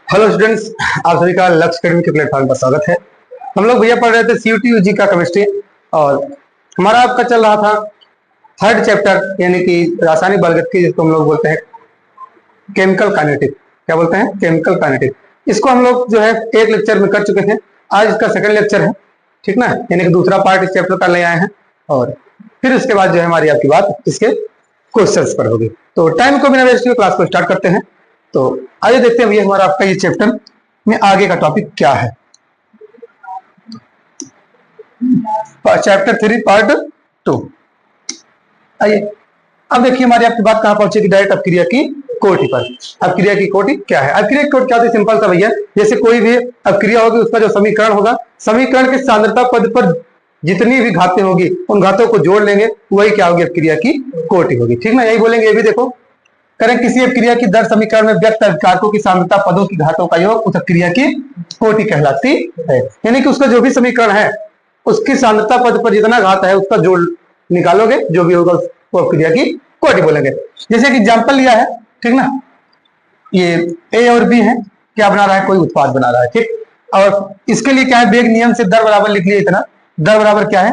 Hello students, आप सभी का लक्ष्य अकेडमी के प्लेटफॉर्म पर स्वागत है। हम लोग भैया पढ़ रहे थे सीयूटी यूजी का केमिस्ट्री और हमारा आपका चल रहा था थर्ड चैप्टर यानी कि रासायनिक बलगत जिसको हम लोग बोलते हैं केमिकल काइनेटिक। क्या बोलते हैं? Chemical kinetic. इसको हम लोग जो है एक लेक्चर में कर चुके थे। आज इसका सेकंड लेक्चर है, ठीक ना, यानी कि दूसरा पार्ट इस चैप्टर का ले आए हैं और फिर उसके बाद जो है हमारी आपकी बात इसके क्वेश्चंस पर होगी। तो टाइम को बिना वेस्ट किए क्लास को स्टार्ट करते हैं। तो आइए देखते हैं भैया हमारा आपका ये चैप्टर में आगे का टॉपिक क्या है। Chapter 3 part 2। आइए अब देखिए हमारी आपकी बात कहां पहुंचेगी, डायरेक्ट अपक्रिया की कोटि पर। अपक्रिया की कोटि क्या है? अपक्रिया की कोटि क्या होती है? सिंपल सा भैया, जैसे कोई भी अपक्रिया होगी उसका जो समीकरण होगा, समीकरण के सांद्रता पद पर जितनी भी घातें होगी उन घातों को जोड़ लेंगे, वही क्या होगी? अपक्रिया की कोटि होगी, ठीक ना। यही बोलेंगे। ये भी देखो, करें किसी अपक्रिया की दर समीकरण में व्यक्त अभिकारकों की सांद्रता पदों की घातों का योग उस अपक्रिया की कोटि कहलाती है। यानी कि उसका जो भी समीकरण है उसकी सांद्रता पद पर जितना घात है उसका जोड़ निकालोगे, जो भी होगा वो अपक्रिया की कोटि बोलेंगे। जैसे कि एग्जांपल लिया है, ठीक ना, ये ए और बी है, क्या बना रहा है? कोई उत्पाद बना रहा है, ठीक। और इसके लिए क्या है? वेग नियम से दर बराबर लिख लिया इतना। दर बराबर क्या है?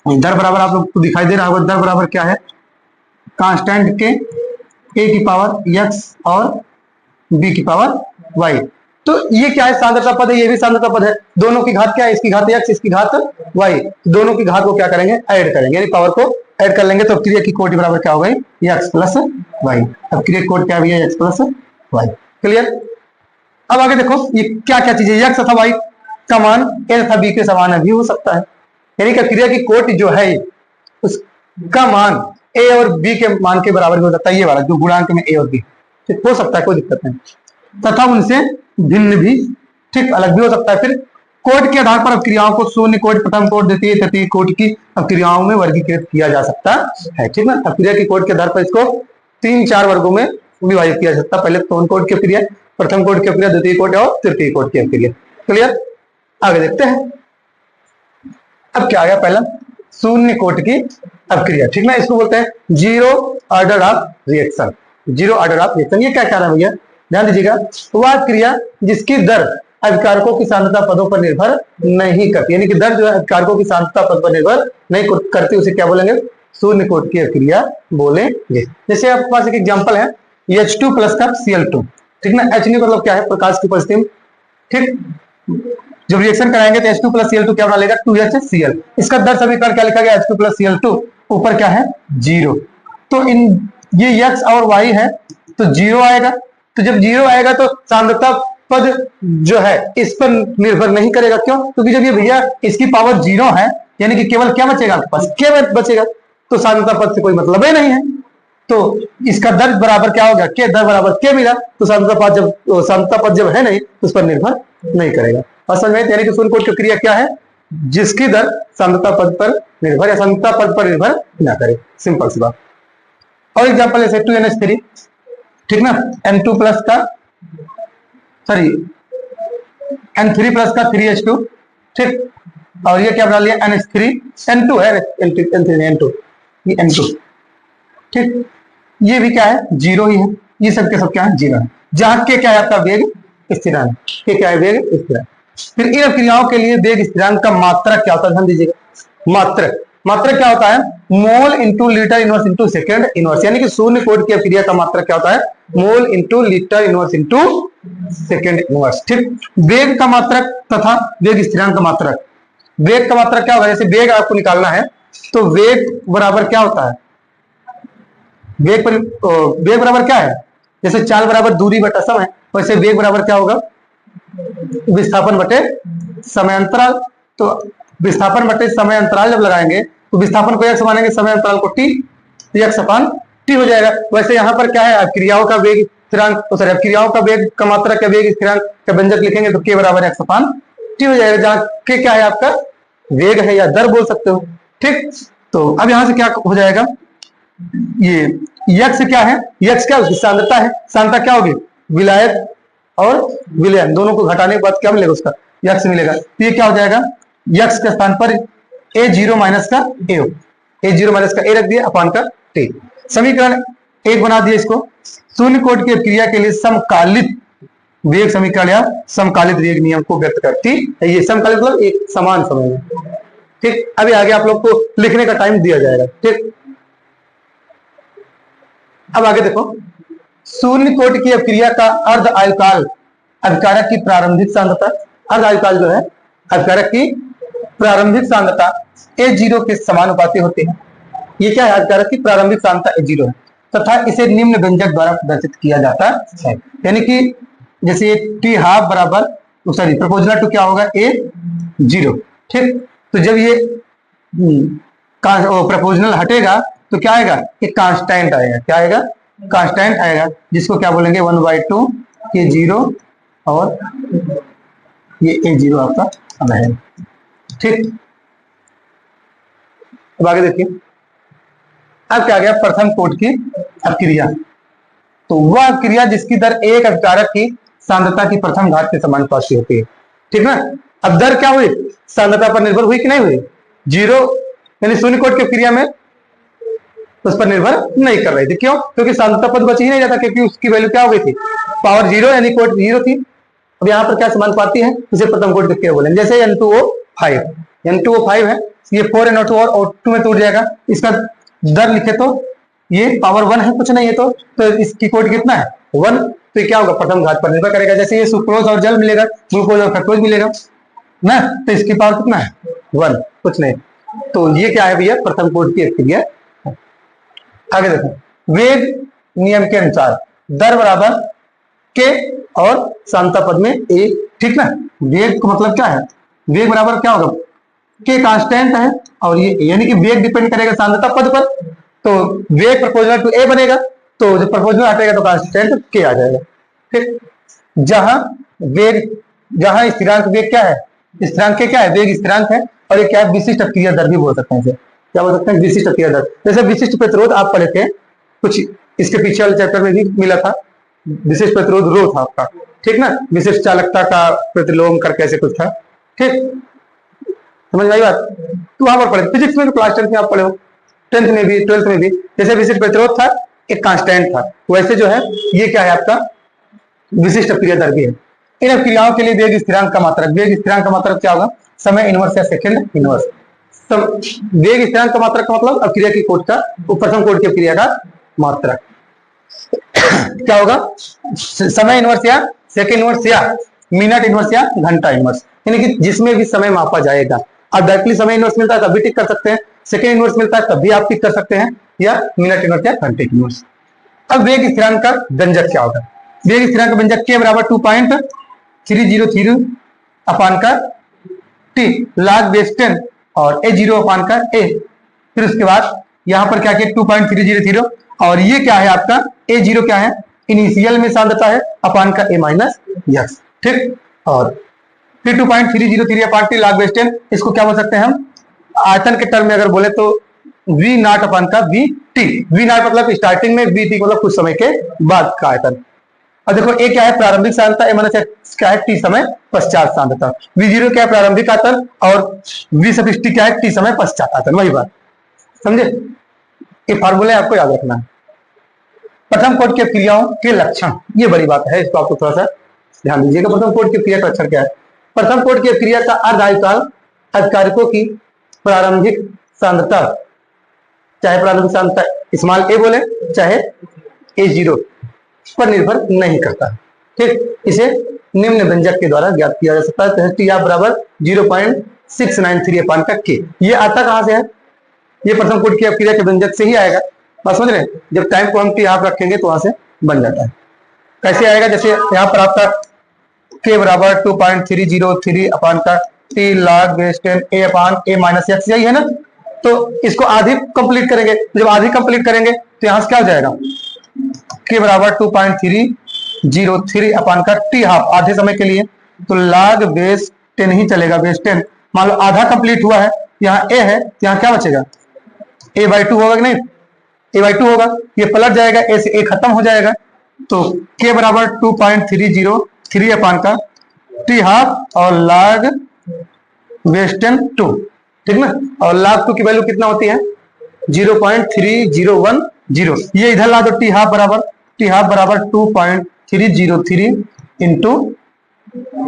दर बराबर आप लोग को दिखाई दे रहा होगा। दर बराबर क्या है? कांस्टेंट के ए की पावर एक्स और बी की पावर वाई। तो ये क्या है? सांद्रता पद है, ये भी सांद्रता पद है। दोनों की घात क्या है? इसकी घात एक्स, इसकी घात वाई। दोनों की घात को क्या करेंगे? ऐड करेंगे, यानी पावर को ऐड कर लेंगे। तो अपक्रिया की कोटि बराबर क्या हो गई? X plus Y. अपक्रिया की कोटि क्या है? X plus Y. क्लियर? अब आगे देखो, ये क्या क्या चीजें, एक्स तथा वाई का मान ए तथा बी के समान भी हो सकता है। यानी कि अपक्रिया की कोटि जो है उसका मान ए और बी के मान के बराबर भी हो सकता है। ये वाला जो गुणांक में ए और बी, ठीक, हो सकता है, कोई दिक्कत नहीं। तथा उनसे भिन्न भी, ठीक, अलग भी हो सकता है। फिर कोटि के आधार पर अपक्रियाओं को शून्य कोटि, प्रथम कोटि, द्वितीय तृतीय कोटि की अपक्रियाओं में वर्गीकृत किया जा सकता है, ठीक ना। अपक्रिया की कोटि के आधार पर इसको 3-4 वर्गों में विभाजित किया जा सकता है। पहले प्रथम कोटि की अपक्रिया, प्रथम कोटि की अपक्रिया, द्वितीय कोटि और तृतीय कोटि की अपक्रिया। क्लियर? आगे देखते हैं। अब क्या आ गया? पहला शून्य कोटि की अपक्रिया, ठीक ना। इसको बोलते हैं zero order of reaction. Zero order of reaction ये क्या कह रहा है भैया? ध्यान दीजिएगा। वह क्रिया जिसकी दर अभिकारकों की सांद्रता पदों पर निर्भर नहीं करती, यानी कि दर जो है अभिकारकों की सांद्रता पद पर निर्भर नहीं करती, उसे क्या बोलेंगे? शून्य कोटि की अपक्रिया बोलेंगे। जैसे आपके पास एक एग्जाम्पल है, H2 प्लस का Cl2, ठीक ना। H मतलब क्या है? प्रकाश की उपस्थिति में, ठीक। जब रिएक्शन कराएंगे तो H2 प्लस Cl2 क्या बना लेगा? 2HCl। इसका दर समीकरण क्या लिखा गया? H2 प्लस Cl2, ऊपर क्या है? 0। तो इन ये x और y है तो 0 आएगा। तो जब 0 आएगा तो सांद्रता पद जो है इस पर निर्भर नहीं करेगा। क्यों? क्योंकि जब ये भैया इसकी पावर 0 है, यानी कि केवल क्या बचेगा आपके पास? के बचेगा। तो सांद्रता पद से कोई मतलब ही नहीं है। तो इसका दर बराबर क्या हो गया? के। दर बराबर के मिला तो सांद्रता पद जब है नहीं तो उस पर निर्भर नहीं करेगा। और समझ में? यानी कि शून्य कोटि की क्रिया क्या है? जिसकी दर सांद्रता पद पर निर्भर या सांद्रता पद पर निर्भर ना करे। सिंपल सी बात। और एग्जांपल जैसे 2NH3, ठीक ना, N2 प्लस का N3 प्लस का 3H2, ठीक। और ये क्या बना लिया? NH3, N2 है, N2, ये N2, ठीक। ये भी क्या है? 0 ही है। ये सब के सब क्या है? 0 है। जहां के क्या है? आपका वेग स्थिरांक। के क्या है? वेग स्थिरांक। फिर इन अपक्रियाओं के लिए वेग स्थिरांक का मात्रक क्या होता है? ध्यान दीजिएगा। मात्रक क्या होता है? Mole into litre inverse into second inverse. यानी कि शून्य कोटि की अपक्रिया का मात्रक क्या होता है? Mole into litre inverse into second inverse, ठीक। वेग का मात्रक तथा वेग स्थिरांक का मात्रक। वेग का मात्रक क्या होगा? जैसे वेग आपको निकालना है तो वेग बराबर क्या होता है? वेग बराबर क्या है? जैसे चाल बराबर दूरी बटा समय, वैसे वेग बराबर क्या होगा? विस्थापन बटे समय अंतराल। तो विस्थापन बटे समय अंतराल जब लगाएंगे तो विस्थापन को x मानेंगे, समय अंतराल को t, तो x अपान t हो जाएगा। वैसे यहां पर क्या है? क्रियाओं का वेग स्थिरांक, क्रियाओं का वेग का मात्रक या वेग स्थिरांक का व्यंजक लिखेंगे तो k बराबर x अपान t हो जाएगा, जहां k क्या है? आपका वेग है या दर बोल सकते हो, ठीक। तो अब यहां से क्या हो जाएगा? ये x क्या है? x क्या? उसकी सांद्रता है। सांद्रता क्या होगी? विलायक और विलयन दोनों को घटाने के बाद क्या मिलेगा? उसका x मिलेगा। तो ये क्या हो जाएगा? x के स्थान पर A0 माइनस का A, A0 माइनस का A रख दिया अपान का T। समीकरण 1 बना दिया इसको। शून्य कोटि की क्रिया के लिए समकालिक वेग समीकरण या समकालिक वेग नियम को व्यक्त करती है। ये समकालिक मतलब एक समान समय में। ठीक, अभी आगे आप लोग को लिखने का टाइम दिया जाएगा। ठीक, अब आगे देखो, शून्य कोटि की अभिक्रिया का अर्ध आयुकाल अभिकारक की प्रारंभिक सांद्रता, अर्ध आयुकाल जो है अभिकारक की प्रारंभिक सांद्रता A0 के समानुपाती होती है। ये क्या है? अभिकारक की प्रारंभिक सांद्रता A0 है तथा इसे निम्न व्यंजक द्वारा प्रदर्शित किया जाता है। यानी कि जैसे टी हाफ बराबर, सॉरी प्रोपोर्शनल टू क्या होगा? A0। ठीक, तो जब ये प्रोपोर्शनल हटेगा तो क्या आएगा? एक कांस्टेंट आएगा। क्या आएगा? कांस्टेंट आएगा, जिसको क्या बोलेंगे? 1/2 K0 और ये A0 आपका है। ठीक, अब आगे देखिए, अब क्या आ गया? प्रथम कोटि की अभिक्रिया। तो वह अभिक्रिया जिसकी दर एक अभिकारक की सांद्रता की प्रथम घात के समानुपाती होती है। ठीक है, अब दर क्या हुई? सांद्रता पर निर्भर हुई कि नहीं हुई? 0 यानी शून्य कोटि की अभिक्रिया में उस पर निर्भर नहीं कर रही थी। क्यों? क्योंकि सांद्रता पद बच ही नहीं जाता, क्योंकि उसकी वैल्यू क्या हो गई थी? पावर 0 यानी कोटि 0 थी। अब यहाँ पर क्या समानुपाती है? इसे प्रथम कोटि की अभिक्रिया बोलेंगे। जैसे N2O5, N2O5 है, ये 4NO2 और O2 में टूट जाएगा। इसका दर लिखे तो ये पावर 1 है, कुछ नहीं है तो इसकी कोटि कितना है? 1। तो ये क्या होगा? प्रथम घात पर निर्भर करेगा। जैसे ये सुक्रोज और जल मिलेगा, ग्लूकोज और फ्रक्टोज मिलेगा ना, तो इसकी पावर कितना है? 1, कुछ नहीं। तो ये क्या है भैया? प्रथम कोटि की अभिक्रिया। आगे देखो, वेग नियम के अनुसार दर बराबर के और सांद्रता पद में ए। ठीक ना, वेग का मतलब क्या है? वेग बराबर क्या होगा? के कांस्टेंट है और ये यानी कि वेग डिपेंड करेगा सांद्रता पद पर। तो वेग प्रोपोर्शनल टू ए बनेगा, तो जब प्रोपोर्शनल हटेगा तो कांस्टेंट के आ जाएगा। ठीक, जहां स्थिरांक वेग क्या है? स्थिरांक के क्या है? वेग स्थिरांक है। और ये क्या है? विशिष्ट अभिक्रिया दर भी बोल सकते हैं इसे। क्या बोल सकते हैं? विशिष्ट अभिक्रिया दर। जैसे विशिष्ट प्रतिरोध आप पढ़े थे, कुछ इसके पीछे वाले चैप्टर में भी मिला था। विशिष्ट प्रतिरोध रो था आपका। ठीक ना, विशिष्ट चालकता का प्रतिलोम कर कैसे कुछ था। ठीक, समझ में आई बात? तो वहां पर पढ़े, फिजिक्स में तो क्लास 10 में आप पढ़े हो, 10th में भी, 12th में भी। जैसे विशिष्ट प्रतिरोध था, एक कांस्टेंट था, वैसे जो है ये क्या है? आपका विशिष्ट अभिक्रिया दर भी है। इन अभिक्रियाओं के लिए वेग स्थिरांक का मात्रक, वेग स्थिरांक का मात्रक क्या होगा? समय इनवर्स या सेकंड इनवर्स। तो वेग स्थिरांक का मात्रक का मतलब अभिक्रिया की कोटि का, प्रथम कोटि की अभिक्रिया का मात्रक क्या होगा? समय इनवर्स या सेकंड इनवर्स या मिनट इनवर्स या घंटा इनवर्स, यानी कि जिसमें भी समय मापा जाएगा। अब डायरेक्टली समय इनवर्स मिलता है तब भी टिक कर सकते हैं, सेकंड इनवर्स मिलता है तब भी आप टिक कर सकते हैं, या मिनट इनवर्स या घंटे इनवर्स। अब वेग स्थिरांक का व्यंजक क्या होगा? वेग स्थिरांक का व्यंजक के बराबर 2.303 अपान का टी log बेस 10 और A0 अपान का A। फिर उसके बाद यहां पर क्या किया? 2.303 और ये क्या है आपका? A0 क्या है? इनिशियल में सांद्रता है, अपान का A माइनस एक्स। ठीक, और फिर 2.303 अपान टी log बेस 10, इसको क्या बोल सकते हैं हम? आयतन के टर्म में अगर बोले तो V नॉट अपान का V टी। V नॉट मतलब स्टार्टिंग में, V टी मतलब कुछ समय के बाद का आयतन। और देखो ए क्या है? प्रारंभिक सांद्रता, ए माइनस एक्स क्या है? टी समय पश्चात सांद्रता। V0 क्या है? प्रारंभिक आयतन, और V सब टी क्या है? टी समय पश्चात आयतन। वही बात, समझे? ये फार्मूले आपको याद रखना है। प्रथम कोटि की अभिक्रियाओं के लक्षण, ये बड़ी बात है, इसको आपको थोड़ा सा ध्यान दीजिएगा। प्रथम कोटि की अभिक्रिया का लक्षण क्या है? प्रथम कोटि की अभिक्रिया का अर्ध आयुकाल अभिकारकों की प्रारंभिक सांद्रता, चाहे प्रारंभिक सांद्रता स्मॉल ए बोले चाहे A0 पर निर्भर नहीं करता। ठीक, इसे निम्न व्यंजक के द्वारा ज्ञात किया जा सकता है। टी आप बराबर 0.693 अपान का के। ये आता कहां से है? ये प्रथम कोटि की अभिक्रिया के व्यंजक से ही आएगा। बात समझ रहे हैं? जब टाइम को हम टी हाफ रखेंगे तो वहां से बन जाता है। कैसे आएगा? जैसे यहाँ पर आपका के बराबर 2.303 अपान का T log base 10 A upon A minus x, यही है ना? तो इसको आधी कंप्लीट करेंगे। जब आधी कंप्लीट करेंगे तो यहां से क्या हो जाएगा? के बराबर 2.303 अपान का टी हाफ आधे समय के लिए, तो log बेस 10 ही चलेगा। बेस 10 मान लो आधा कंप्लीट हुआ है, यहाँ a है, यहाँ क्या बचेगा? a/2 होगा कि नहीं? a/2 होगा, ये पलट जाएगा, a से a खत्म हो जाएगा। तो k बराबर 2.303 अपान का टी हाफ और log बेस 10 2। ठीक ना, और log 2 की वैल्यू कितना होती है? 0.3010। ये इधर ला दो, टी हाफ बराबर 2.303 इंटू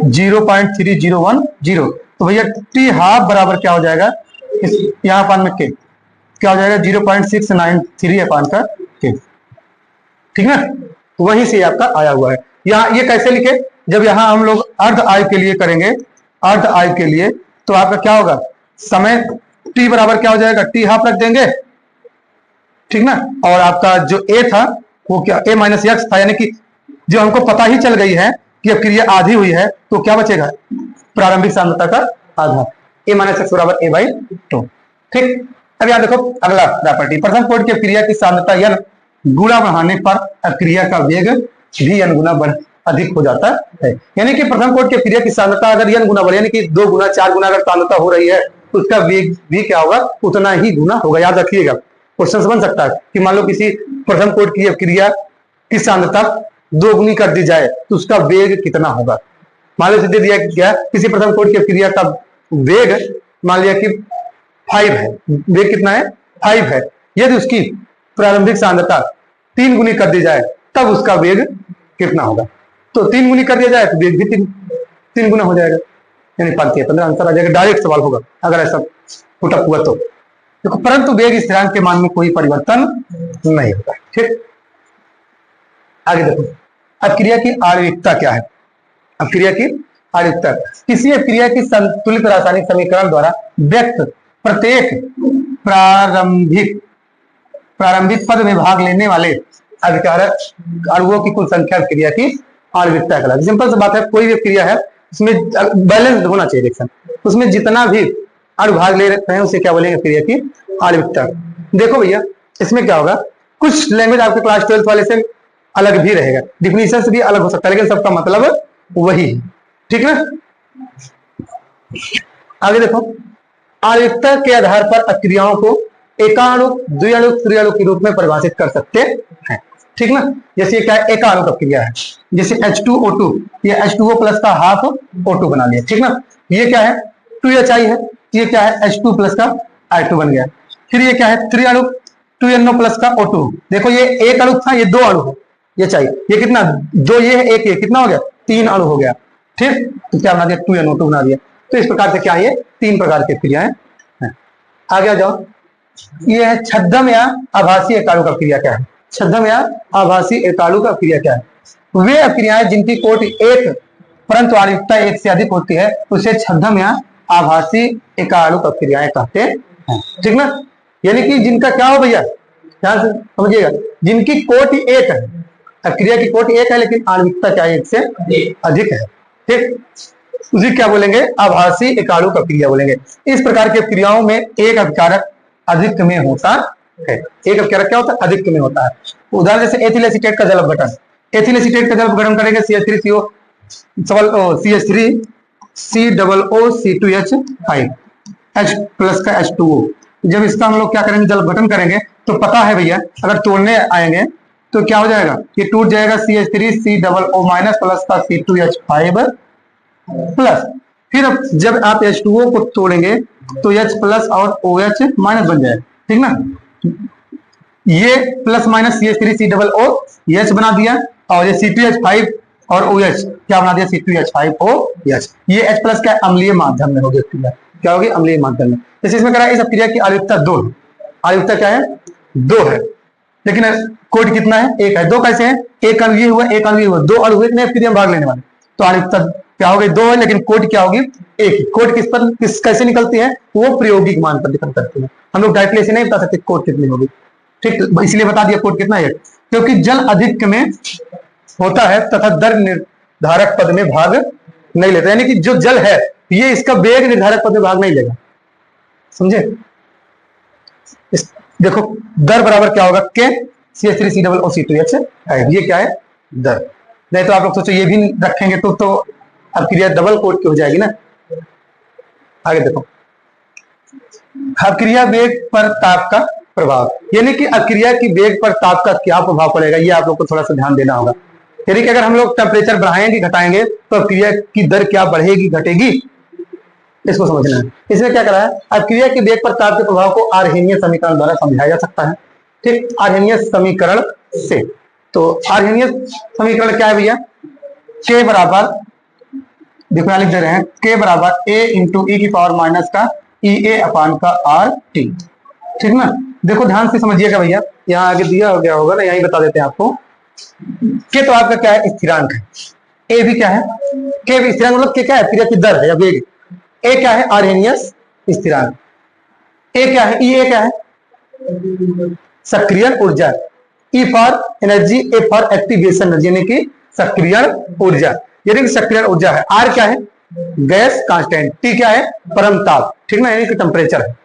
0.3010, तो भैया टी हाफ बराबर क्या हो जाएगा, इस यहाँ अपान में के क्या हो जाएगा 0.693 अपान का के, ठीक ना। वहीं से आपका आया हुआ है। यहाँ ये कैसे लिखे, जब यहाँ हम लोग अर्ध आयु के लिए करेंगे, अर्ध आयु के लिए, तो आपका क्या होगा, समय टी बराबर क्या हो जाएगा, टी हाफ रख देंगे, ठीक ना। और आपका जो ए था वो क्या ए माइनस एक्स था, यानी कि जो हमको पता ही चल गई है कि अब क्रिया आधी हुई है, तो क्या बचेगा, प्रारंभिक सांद्रता का आधा, ए माइनस एक्स बराबर ए बाई 2, ठीक। अब यहाँ देखो अगला प्रॉपर्टी, प्रथम कोटि की क्रिया की सांद्रता n गुणा बढ़ाने पर क्रिया का वेग भी n गुना अधिक हो जाता है। यानी कि प्रथम कोटि की क्रिया की सांद्रता अगर n गुना बढ़े, यानी कि 2 गुना 4 गुना अगर सांद्रता हो रही है, तो उसका वेग भी क्या होगा, उतना ही गुना होगा। याद रखिएगा, क्वेश्चन बन सकता है कि मान लो किसी प्रथम कोटि की क्रिया की सांद्रता 2 गुनी कर दी जाए, तो उसका वेग कितना होगा। मान लो दे दिया गया किसी प्रथम कोटि की क्रिया का वेग मान लिया कि 5 है, वेग कितना है 5 है, यदि उसकी प्रारंभिक सांद्रता 3 गुनी कर दी जाए, तब उसका वेग कितना होगा। तो 3 गुनी कर दिया जाए तो वेग भी 3 गुना हो जाएगा, यानी 5-15 आंसर आ जाएगा। डायरेक्ट सवाल होगा अगर ऐसा पुटअप हुआ तो। देखो परंतु वेग स्थिरांक के मान में कोई परिवर्तन नहीं होगा, ठीक। आगे देखो, अब क्रिया की आणविकता क्या है। अब क्रिया की आणविकता, किसी क्रिया की संतुलित रासायनिक समीकरण द्वारा व्यक्त प्रत्येक प्रारंभिक पद में भाग लेने वाले अभिकारक अणुओं की कुल संख्या क्रिया की आणविकता कहलाती है। सिंपल सी बात है, कोई भी क्रिया है उसमें बैलेंस होना चाहिए रिएक्शन, उसमें जितना भी अणु भाग ले रहे हैं उसे क्या बोलेंगे, क्रिया की आणविकता। देखो भैया इसमें क्या होगा, कुछ लैंग्वेज आपके क्लास 12 वाले से अलग भी रहेगा, डिफिनीशन से भी अलग हो सकता है, लेकिन सबका मतलब वही है, ठीक ना। आगे देखो, आणविकता के आधार पर अक्रियाओं को एकाणुक, द्विअणुक, त्रिअणुक के रूप में परिभाषित कर सकते हैं, ठीक ना। जैसे क्या है, एकाणुक अक्रिया है, जैसे H2O2, ये H2O प्लस का हाफ O2 बना लिया, ठीक ना। ये क्या है 2HI है, ये क्या है H2 प्लस का I2 बन गया। फिर ये क्या है त्रिअणुक 2NO प्लस का O2, देखो ये एक अणु था, ये 2 अणु है, ये चाहिए, ये कितना 2, ये है एक, ये कितना हो गया 3 अणु हो गया, ठीक। तो क्या बना दिया 2NO2 बना दिया। तो इस प्रकार से क्या है, 3 प्रकार की क्रियाएं हैं। आगे आ जाओ, ये है छद्म या आभासी एकाणु का क्रिया क्या है। छद्म या आभासी एकाणु का क्रिया क्या है, वे अक्रियाएं जिनकी कोटि 1 परंतु आणविकता 1 से अधिक होती है, उसे छद्म या आभासी एकाणु का क्रियाएं कहते हैं, ठीक ना। यानी कि जिनका क्या हो भैया, ध्यान से समझिएगा, जिनकी कोटि 1 है, क्रिया की कोटि 1 है लेकिन आणविकता क्या 1 से अधिक है, ठीक, उसी क्या बोलेंगे, आभासी एकाणु का क्रिया बोलेंगे। इस प्रकार की क्रियाओं में एक अभिकारक अधिक में होता है, एक अभिकारक क्या होता है, अधिक में होता है। उदाहरण जैसे एथिल एसीटेट का जल अपघटन, एथिल एसीटेट का जल अपघटन करेंगे CH3CO, H प्लस का H2O। जब इसका हम लोग क्या करेंगे, जल अपघटन करेंगे, तो पता है भैया अगर तोड़ने आएंगे तो क्या हो जाएगा, ये टूट जाएगा CH3CO माइनस प्लस का C2H5 प्लस, फिर अब जब आप H2O को तोड़ेंगे तो H प्लस और OH माइनस बन जाएगा, ठीक ना। ये प्लस माइनस CH3CO H बना दिया, और ये C2H5 और OH क्या बना दिया, C2H5OH। ये H प्लस का अम्लीय माध्यम में हो गया क्रिया, क्या होगी, अम्लीय माध्यम में। जैसे इसमें करा, इस क्रिया की आणविकता 2 है, आणविकता क्या है 2 है, लेकिन कोटि कितना है 1 है। 2 कैसे है, एक अणु ये हुआ, एक अणु ये हुआ, 2 अणु एक नए क्रिया में भाग लेने वाले, तो आणविकता क्या होगी 2 है, लेकिन कोटि क्या होगी 1 ही। कोटि किस पर कैसे निकलती है, वो प्रायोगिक मान पर डिपेंड करती है, हम लोग डायरेक्टली ऐसे नहीं बता सकते कोटि कितनी होगी, ठीक। इसलिए बता दिया कोटि कितना है, क्योंकि जल अधिक में होता है तथा दर निर्धारक पद में भाग नहीं लेता, यानी कि जो जल है ये इसका वेग निर्धारक पद में भाग नहीं लेगा, समझे। देखो दर बराबर क्या होगा, के CH3CO ये क्या है दर। नहीं तो आप लोग सोचो ये भी रखेंगे तो अब क्रिया डबल कोट की हो जाएगी ना। आगे देखो, अक्रिया वेग पर ताप का प्रभाव, यानी कि अक्रिया की वेग पर ताप का क्या प्रभाव पड़ेगा, ये आप लोग को थोड़ा सा ध्यान देना होगा। यानी कि अगर हम लोग टेम्परेचर बढ़ाएंगे घटाएंगे तो अक्रिया की दर क्या बढ़ेगी घटेगी, इसको समझना है। इसमें क्या करा है, अक्रिया के वेग पर ताप के प्रभाव को आर्हेनियस समीकरण द्वारा समझाया जा सकता है, ठीक, आर्हेनियस समीकरण से। तो आर्हेनियस समीकरण क्या है भैया, के बराबर, देखो यहाँ लिख दे रहे हैं, के बराबर ए इंटू ई की पावर माइनस का ई ए अपान का आर टी। ठीक ना, देखो ध्यान से समझिएगा भैया, यहाँ आगे दिया हो गया होगा ना, यही बता देते हैं आपको। के तो आपका क्या है, स्थिरांक है। ए भी क्या है, के भी स्थिरांक, मतलब के क्या है, क्रिया की दर है या वेग। ए क्या है, आर्हेनियस स्थिरांक। ए क्या है, ई ए क्या है, सक्रियण ऊर्जा। E for energy, A for activation energy, यानी कि सक्रियण ऊर्जा, यानी कि सक्रियण ऊर्जा है। आर क्या है, गैस कांस्टेंट। टी क्या है, परम ताप। ठीक ना, यानी कि टेम्परेचर है।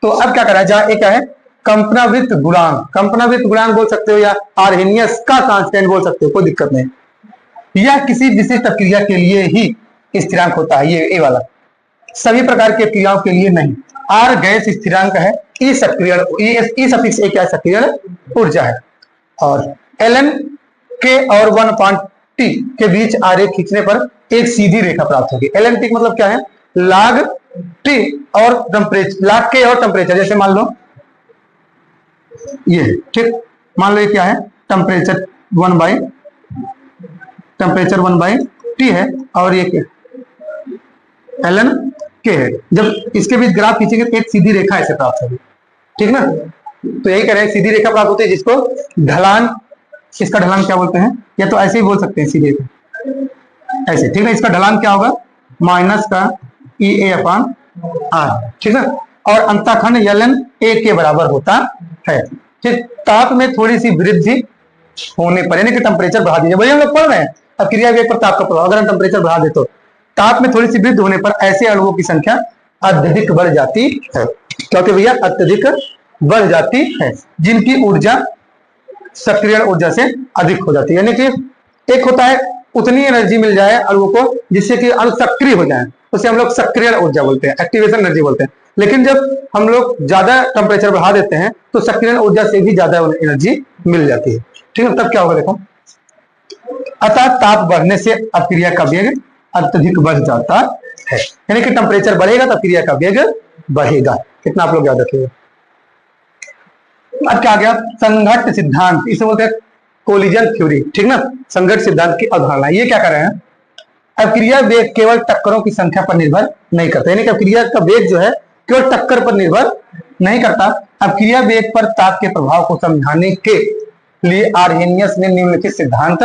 तो अब क्या करा जाए, ए क्या है, कंपनावृत्त गुणांक। कंपनावृत्त गुणांक बोल सकते हो या आर्हेनियस का कांस्टेंट बोल सकते हो, कोई दिक्कत नहीं। यह किसी विशिष्ट क्रिया के लिए ही स्थिरांक होता है, ये ए वाला, सभी प्रकार की क्रियाओं के लिए नहीं। आर गैस स्थिरांक है, ई सक्रियण, ई सफिक्स ए क्या है, सक्रियण ऊर्जा है। और एल के और 1/T के बीच आरेख खींचने पर एक सीधी रेखा प्राप्त होगी। एल टी मतलब क्या है, लाग टी और टेम्परेचर, लाग के और टेम्परेचर। जैसे मान लो ये, ठीक, मान लो ये क्या है, टेम्परेचर 1/T है, और ये एल के है। जब इसके बीच ग्राफ खींचेंगे तो एक सीधी रेखा ऐसे प्राप्त होगी। ठीक ना, तो यही कह रहे हैं, सीधी रेखा प्राप्त होती है जिसको ढलान, इसका ढलान क्या बोलते हैं, या तो ऐसे ही बोल सकते हैं सीधे ऐसे। ठीक है, इसका ढलान क्या होगा, माइनस का ई ए अपान आर। ठीक है, और अंतःखंड एलन ए के बराबर होता है। ठीक, ताप में थोड़ी सी वृद्धि होने पर, यानी कि टेम्परेचर बढ़ा दीजिए, वही हम लोग पढ़ रहे हैं अब, क्रिया वेग पर ताप का प्रभाव। अगर हम टेम्परेचर बढ़ा दे तो ताप में थोड़ी सी वृद्धि होने पर ऐसे अणुओं की संख्या अत्यधिक बढ़ जाती है। क्योंकि भैया अत्यधिक बढ़ जाती है, जिनकी ऊर्जा सक्रियण ऊर्जा से अधिक हो जाती है। यानी कि एक होता है उतनी एनर्जी मिल जाए अणुओं को जिससे कि अणु सक्रिय हो जाए, उसे हम लोग सक्रियण ऊर्जा बोलते हैं, एक्टिवेशन एनर्जी बोलते हैं। लेकिन जब हम लोग ज्यादा टेम्परेचर बढ़ा देते हैं तो सक्रियण ऊर्जा से भी ज्यादा एनर्जी मिल जाती है। ठीक है, तब क्या होगा देखो, अतः ताप बढ़ने से अक्रिया का वेग अत्यधिक बढ़ जाता है। यानी कि टेम्परेचर बढ़ेगा तो क्रिया का वेग बढ़ेगा। कितना आप लोग याद रखिएगा। अब क्या आ गया, संघट्ट सिद्धांत, इसे बोलते हैं कोलिजन थ्योरी। ठीक ना, संघट्ट सिद्धांत की अवधारणा। ये क्या कर रहे हैं, अब क्रिया वेग केवल टक्करों की संख्या पर निर्भर नहीं करता, यानी कि क्रिया का वेग जो है केवल टक्कर पर निर्भर नहीं करता। अब क्रिया वेग पर ताप के प्रभाव को समझाने के लिए आर्हेनियस ने निम्नलिखित सिद्धांत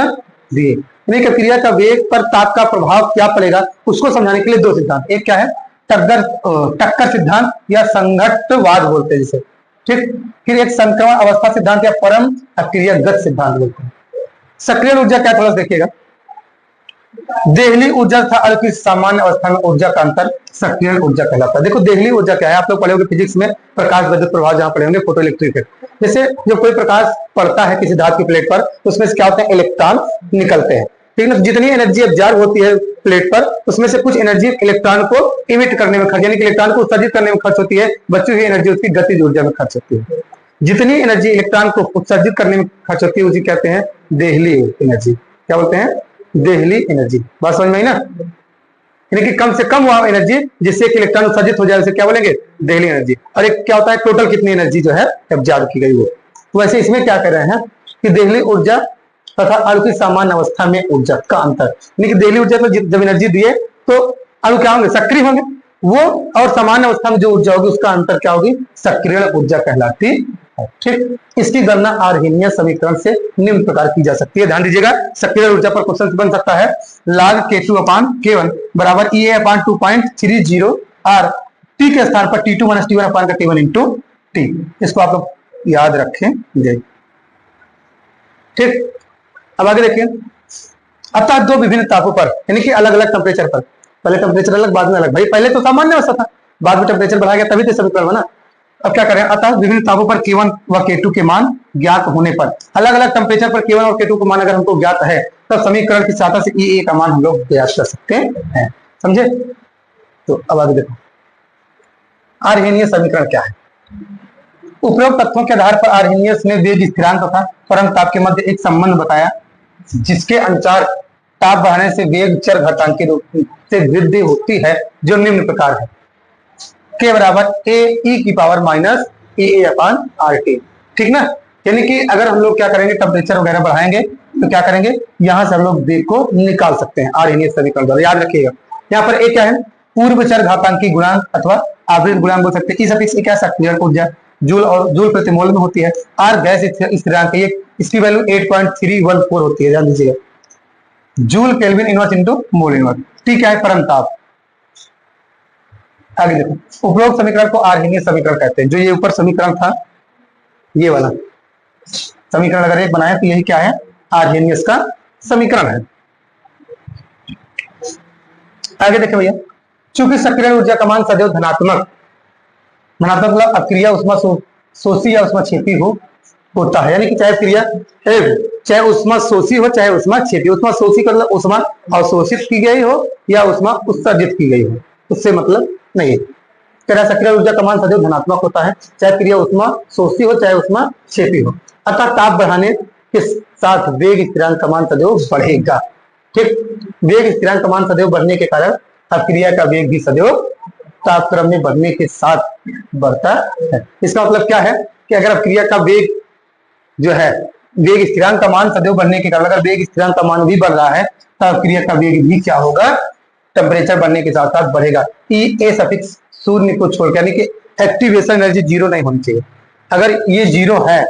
दिए। यानी कि क्रिया का वेग पर ताप का प्रभाव क्या पड़ेगा उसको समझाने के लिए दो सिद्धांत, एक क्या है, टक्कर सिद्धांत या संघट्टवाद बोलते हैं जिसे। ठीक, फिर एक संक्रमण अवस्था सिद्धांत या परम अक्रियागत सिद्धांत बोलते हैं। सक्रिय ऊर्जा क्या, थोड़ा देखिएगा, देहली ऊर्जा तथा अर्क की सामान्य अवस्था में ऊर्जा का अंतर सक्रिय ऊर्जा कहलाता है। देखो देहली ऊर्जा क्या है, आप लोग पढ़े होंगे फिजिक्स में, प्रकाश विद्युत प्रभाव जहां पढ़े होंगे, फोटो इलेक्ट्रिक है। जैसे जब कोई प्रकाश पड़ता है किसी धातु की प्लेट पर तो उसमें से क्या होता है, इलेक्ट्रॉन निकलते हैं। ठीक है, जितनी एनर्जी एब्जॉर्ब होती है प्लेट पर उसमें से कुछ एनर्जी इलेक्ट्रॉन को इमिट करने में खर्च, यानी कि इलेक्ट्रॉन को उत्सर्जित करने में खर्च होती है, बची हुई एनर्जी उसकी गतिज ऊर्जा में खर्च होती है। जितनी एनर्जी इलेक्ट्रॉन को उत्सर्जित करने में खर्च होती है उसी कहते हैं देहली एनर्जी। क्या बोलते हैं, देहली एनर्जी। बात समझ में आई ना, यानी कि कम से कम वह एनर्जी जिससे कि इलेक्ट्रॉन उत्सर्जित हो जाए उसे क्या बोलेंगे, देहली एनर्जी। और एक क्या होता है, टोटल कितनी एनर्जी जो है एब्जॉर्ब की गई वो। तो वैसे इसमें क्या कर रहे हैं कि देहली ऊर्जा तथा अणु की सामान्य अवस्था में ऊर्जा का अंतर, यानी कि देहली ऊर्जा में जब एनर्जी दिए तो अणु क्या होंगे, सक्रिय होंगे वो, और सामान्य अवस्था में जो ऊर्जा होगी उसका अंतर क्या होगी, सक्रिय ऊर्जा कहलाती है। ठीक, इसकी गणना आर्हेनियस समीकरण से निम्न प्रकार की जा सकती है। ध्यान दीजिएगा, सक्रिय ऊर्जा पर क्वेश्चन बन सकता है, log K2 अपान K1 बराबर EA अपान 2.30 R, T के स्थान पर T2 माइनस T1 अपान का T1 इंटू T। इसको आप लोग याद रखें। ठीक, अब आगे देखिए, अतः दो विभिन्न तापों पर, यानी कि अलग अलग टेम्परेचर पर, पहले टेम्परेचर अलग बाद में अलग, भाई पहले तो सामान्य अवस्था था, बाद में टेम्परेचर बढ़ा गया तभी तो समीकरण बना। अब क्या करें, अतः विभिन्न तापों पर K1 व K2 के मान ज्ञात होने पर, अलग अलग टेम्परेचर पर K1 और K2 का मान अगर हमको ज्ञात है तो समीकरण की सहायता से EA का मान हम लोग ज्ञात कर सकते हैं। समझे, तो अब आगे देखो, आर्हेनियस समीकरण क्या है। उपरोक्त तथ्यों के आधार पर आर्हेनियस ने वेग स्थिरांक तथा परम ताप के मध्य एक संबंध बताया, जिसके अनुसार ताप बढ़ने से वेग चर घातांक के रूप से वृद्धि होती है, जो निम्न प्रकार है, के बराबर ए ई की पावर माइनस ए अपान आर टी। ठीक ना, यानी कि अगर हम लोग क्या करेंगे, टेम्परेचर वगैरह बढ़ाएंगे तो क्या करेंगे, यहां से हम लोग वेग को निकाल सकते हैं आर्हेनियस समीकरण द्वारा। याद रखिएगा यहाँ पर ए क्या है, पूर्व चर घातांकी गुणांक अथवा आवृत गुणांक बोल सकते हैं। ई सफिक्स क्या सक्रियण ऊर्जा जूल और जूल प्रति मोल में होती है। आर गैस स्थिरांक, ये इसकी वैल्यू 8.314 होती है, ध्यान दीजिएगा। Joule kelvin inverse into mole inverse. ठीक है, परंताप। आगे देखो, उपरोक्त समीकरण को आर्हेनियस समीकरण कहते हैं। जो ये ऊपर समीकरण था, ये वाला समीकरण अगर एक बनाए तो यही क्या है, आर्हेनियस का समीकरण है। आगे देखें भैया, चूंकि सक्रियण ऊर्जा का मान सदैव धनात्मक मतलब अक्रिया उष्मा शोषी या उष्मा क्षेपी होता है, यानी कि चाहे क्रिया चाहे उष्मा शोषी हो चाहे उष्मा क्षेपी। उष्मा शोषी का मतलब उष्मा अवशोषित की गई हो या उष्मा उत्सर्जित की गई हो, उससे मतलब नहीं। तेरा सक्रिय ऊर्जा का मान सदैव धनात्मक होता है, चाहे क्रिया उष्मा शोषी हो चाहे उष्मा क्षेपी हो। अतः ताप बढ़ाने के साथ वेग स्थिरांक का मान सदैव बढ़ेगा। ठीक, वेग स्थिरांक का मान सदैव बढ़ने के कारण अक्रिया का वेग भी सदैव तापक्रम में बढ़ने के साथ बढ़ता है। इसका मतलब क्या है कि अगर अक्रिया का वेग जो है, वेग स्थिरांक का मान सदैव बढ़ने के कारण अगर वेग स्थिरांक का मान भी बढ़ रहा है तो अक्रिया का वेग भी क्या होगा, टेम्परेचर बढ़ने के साथ साथ बढ़ेगा। ई ए सफिक्स शून्य को छोड़, यानी कि एक्टिवेशन एनर्जी जीरो नहीं होनी चाहिए। अगर ये जीरो है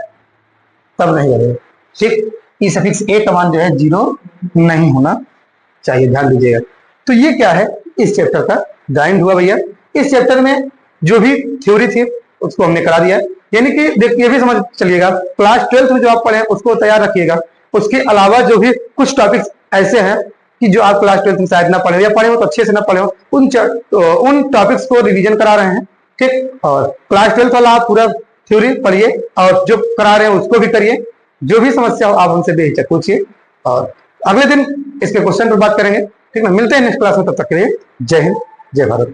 तब नहीं बढ़ेगा। ठीक, ई सफिक्स ए का मान जो है जीरो नहीं होना चाहिए, ध्यान दीजिएगा। तो ये क्या है, इस चैप्टर का गाइड हुआ भैया। इस चैप्टर में जो भी थ्योरी थी उसको हमने करा दिया, यानी कि देखिए ये भी समझ चलिएगा, क्लास 12th में जो आप पढ़े उसको तैयार रखिएगा। उसके अलावा जो भी कुछ टॉपिक्स ऐसे हैं कि जो आप क्लास 12th में शायद ना पढ़े हो या पढ़े हो तो अच्छे से ना पढ़े हो, उन टॉपिक्स को रिवीजन करा रहे हैं। ठीक, और क्लास 12th वाला आप पूरा थ्योरी पढ़िए और जो करा रहे हैं उसको भी करिए। जो भी समस्या हो आप हमसे बेहिचक पूछिए और अगले दिन इसके क्वेश्चन पर बात करेंगे। ठीक है, मिलते हैं नेक्स्ट क्लास में, तब तक के लिए जय हिंद जय भारत।